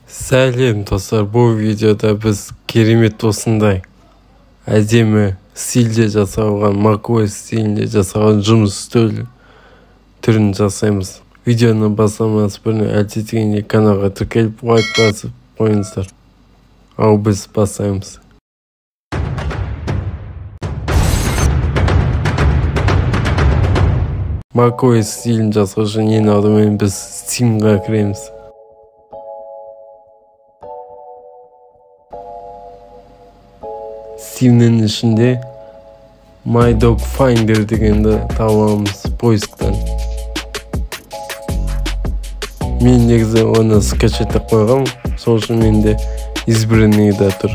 Сәлем достар, бұл видеода біз керемет осындай әдемі стильде жасалған, macOS стилінде жасалған жұмыс үстелі түрін жасаймыз. Видеоны бастамас бұрын әдеттегендей каналға тіркеліп лайк басып қойыңыздар. Ал біз бастаймыз. macOS стилін жасау үшін ең алдымен біз Steam'ға кіреміз. Steam'nin ішінде My Dog Finder дегенді табамыз поисктан. Мен негізі оны скачаттап қойғам, сол үшін менде избранныйда тұр.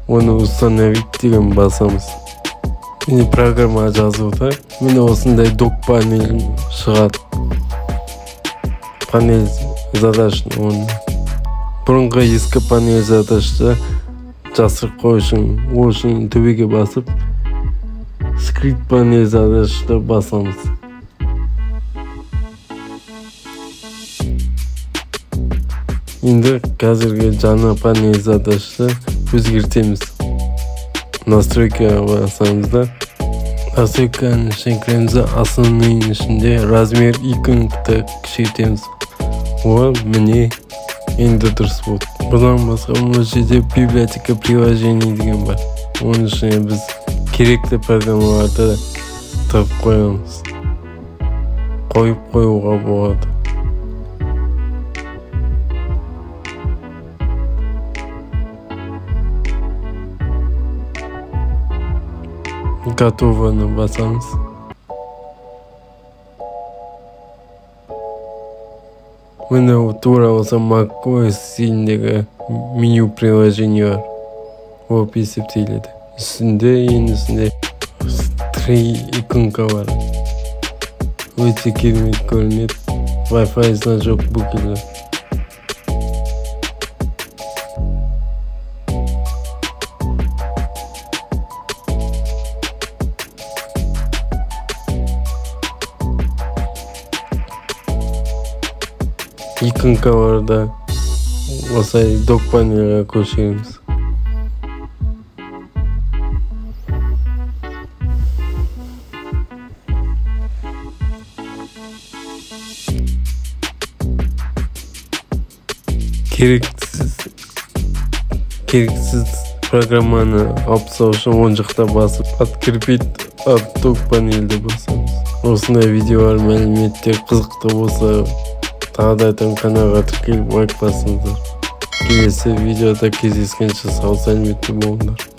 Оны установить деген басамыз. Мені программа жазылды. Мені осындай док панель шығады. Панель задачны оны. Бұрынғы ескі панель задачты жасырып қою үшін төбеге басып, скрипт панель задачты басамыз. Енді қазіргі жаңа панель задачты өзгертеміз. Настройкаға басамыз да. Настройканың ішіне кіреміз, основныйның ішінде размер иконды кішейтеміз. О, міне енді дұрыс болды. Бұдан басқа бұл жерде библиотека приложений деген бар. Оның ішіне біз керекті программаларды тығып қоямыз. Қойып қоюға болады. Готовыны басамыз. Міне тура осы macOS стиліндегі меню приложение бар. Оп есептеледі. Ең үстінде 3 иконка бар. Өте керемет көрінеді. Wi-Fi значок бүкілі. Иконкаларда осылай док панельға көшіреміз. Керексіз программаны алып тастау үшін оң жақта басып, открепить док панельді басамыз. Осындай видеолар, мәліметтер қызықты болса, тағы да айтам, каналға тіркеліп лайк басыңыздар. Келесі видеода кездескенше сау сәлеметті болыңдар.